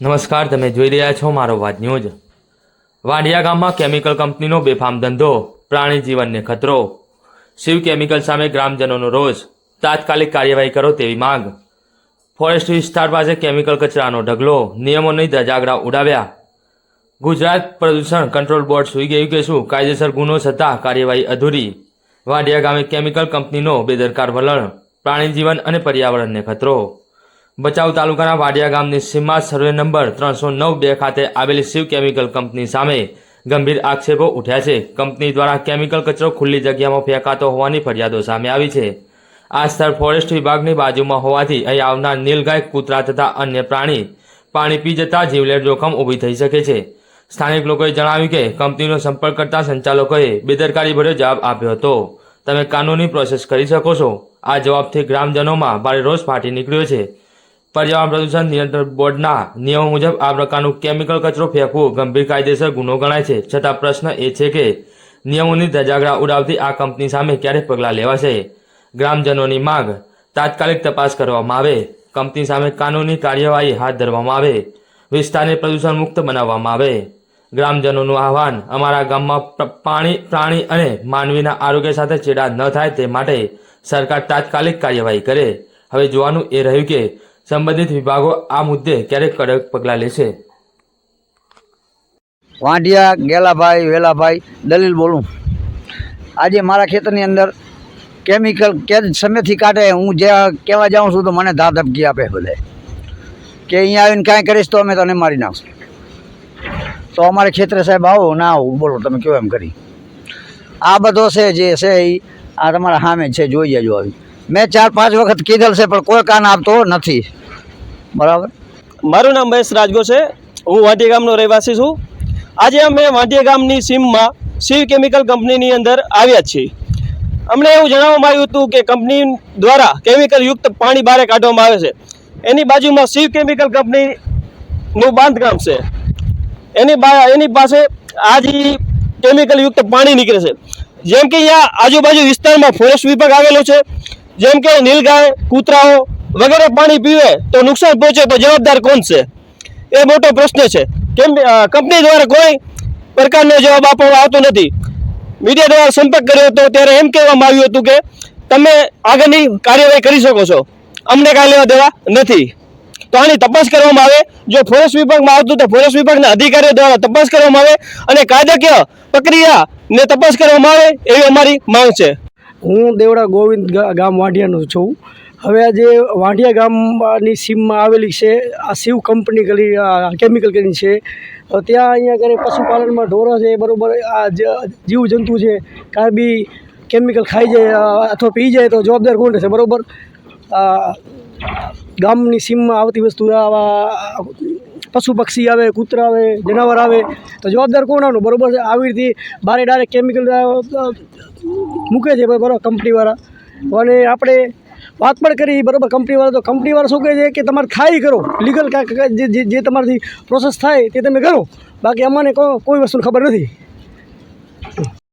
નમસ્કાર, તમે જોઈ રહ્યા છો મારો વાત ન્યૂઝ। વાંડિયા ગામમાં કેમિકલ કંપનીનો બેફામ ધંધો, પ્રાણી જીવનને ખતરો। શિવ કેમિકલ સામે ગ્રામજનોનો રોષ, તાત્કાલિક કાર્યવાહી કરો તેવી માંગ। ફોરેસ્ટ વિસ્તાર પાસે કેમિકલ કચરાનો ઢગલો, નિયમોની ધજાગરા ઉડાવ્યા। ગુજરાત પ્રદૂષણ કંટ્રોલ બોર્ડ સૂઈ ગયું કે શું? કાયદેસર ગુનો છતાં કાર્યવાહી અધૂરી। વાંડિયા ગામે કેમિકલ કંપનીનો બેદરકાર વલણ, પ્રાણી જીવન અને પર્યાવરણને ખતરો। ભચાઉ તાલુકાના વાડિયા ગામની સીમા સર્વે નંબર 309-2 ખાતે આવેલી શિવ કેમિકલ કંપની સામે ગંભીર આક્ષેપો ઉઠ્યા છે। કંપની દ્વારા કેમિકલ કચરો ખુલ્લી જગ્યામાં ફેંકાતો હોવાની ફરિયાદો સામે આવી છે। આ સ્થળ ફોરેસ્ટ વિભાગની બાજુમાં હોવાથી અહીં આવનાર નીલગાય, કૂતરા તથા અન્ય પ્રાણી પાણી પી જતા જીવલેણ જોખમ ઊભી થઈ શકે છે। સ્થાનિક લોકોએ જણાવ્યું કે કંપનીનો સંપર્ક કરતા સંચાલકોએ બેદરકારીભર્યો જવાબ આપ્યો હતો, તમે કાનૂની પ્રોસેસ કરી શકો છો। આ જવાબથી ગ્રામજનોમાં ભારે રોષ ફાટી નીકળ્યો છે। પર્યાવરણ પ્રદૂષણ નિયંત્રણ બોર્ડના નિયમો મુજબ આ પ્રકારનું કેમિકલ કચરો ફેંકવું ગંભીર કાયદેસર ગુનો ગણાય છે। છતાં પ્રશ્ન એ છે કે નિયમોની ધજાગરા ઉડાવતી આ કંપની સામે ક્યારે પગલાં લેવાશે? ગ્રામજનોની માંગ, તાત્કાલિક તપાસ કરવામાં આવે, કંપની સામે કાનૂની કાર્યવાહી હાથ ધરવામાં આવે, વિસ્તારને પ્રદૂષણ મુક્ત બનાવવામાં આવે। ગ્રામજનોનું આહવાન, અમારા ગામમાં પ્રાણી અને માનવીના આરોગ્ય સાથે ચેડા ન થાય તે માટે સરકાર તાત્કાલિક કાર્યવાહી કરે। હવે જોવાનું એ રહ્યું કે સંબંધિત વિભાગો આ મુદ્દે ક્યારે કડક પગલાં લેશે। વાંઢિયા ગેલાભાઈ વેલાભાઈ દલીલ બોલું। આજે મારા ખેતરની અંદર કેમિકલ કે સમયથી કાઢે, હું જે કહેવા જાઉં છું તો મને ધાર ધમકી આપે બધે કે અહીંયા આવીને કાંઈ કરીશ તો અમે તને મારી નાખશું। તો અમારે ખેતરે સાહેબ આવો ના આવું બોલો, તમે કેવો એમ કરી। આ બધો છે જે છે એ આ તમારા સામે છે, જોઈ જજો। આવી મેં 4-5 વખત કીધેલ છે પણ કોઈ કાન આપતો નથી, બરાબર। મારું નામ મહેશ રાજગો છે, હું વાંઢિયા ગામનો રહેવાસી છું। આજે અમે વાંઢિયા ગામની સીમમાં શિવ કેમિકલ કંપનીની અંદર આવ્યા છીએ। અમને એવું જણાવવામાં આવ્યું હતું કે કંપની દ્વારા કેમિકલ યુક્ત પાણી બહાર કાઢવામાં આવે છે। એની બાજુમાં શિવ કેમિકલ કંપનીનું બાંધકામ છે, એની પાસે આ જે કેમિકલ યુક્ત પાણી નીકળે છે। જેમ કે અહીંયા આજુબાજુ વિસ્તારમાં ફોરેસ્ટ વિભાગ આવેલો છે, જેમ કે નીલગાય, કૂતરાઓ વગેરે પાણી પીવે તો નુકસાન પહોંચે તો જવાબદાર કોણ છે? એ મોટો પ્રશ્ન છે। કેમ કંપની દ્વારા કોઈ પ્રકારનો જવાબ આપવામાં આવતો નથી। મીડિયા દ્વારા સંપર્ક કર્યો હતો ત્યારે એમ કહેવામાં આવ્યું હતું કે તમે આગળની કાર્યવાહી કરી શકો છો, અમને કાંઈ લેવા દેવા નથી। તો આની તપાસ કરવામાં આવે। જો ફોરેસ્ટ વિભાગમાં આવતું તો ફોરેસ્ટ વિભાગના અધિકારીઓ દ્વારા તપાસ કરવામાં આવે અને કાયદાકીય પ્રક્રિયાને તપાસ કરવામાં આવે એવી અમારી માંગ છે। હું દેવડા ગોવિંદ ગામ વાંઢિયાનો છું। હવે જે વાંઢિયા ગામની સીમમાં આવેલી છે આ શિવ કંપની કેમિકલ કરીને છે, ત્યાં અહીંયા કરે પશુપાલનમાં ઢોરો છે, બરાબર। આ જીવજંતુ છે, કાંઈ બી કેમિકલ ખાઈ જાય અથવા પી જાય તો જવાબદાર કોણ રહેશે, બરાબર। ગામની સીમમાં આવતી વસ્તુ આવા પશુ પક્ષી આવે, કૂતરા આવે, જનાવર આવે તો જવાબદાર કોણ આવવાનું, બરાબર છે। આવી રીતે બારે ડાયરેક્ટ કેમિકલ મૂકે છે, બરાબર, કંપનીવાળા। અને આપણે વાત પણ કરી, બરાબર, કંપનીવાળા, તો કંપનીવાળા શું કહે છે કે તમારે થાય કરો, લીગલ જે તમારાથી પ્રોસેસ થાય તે તમે કરો, બાકી અમને કોઈ વસ્તુની ખબર નથી।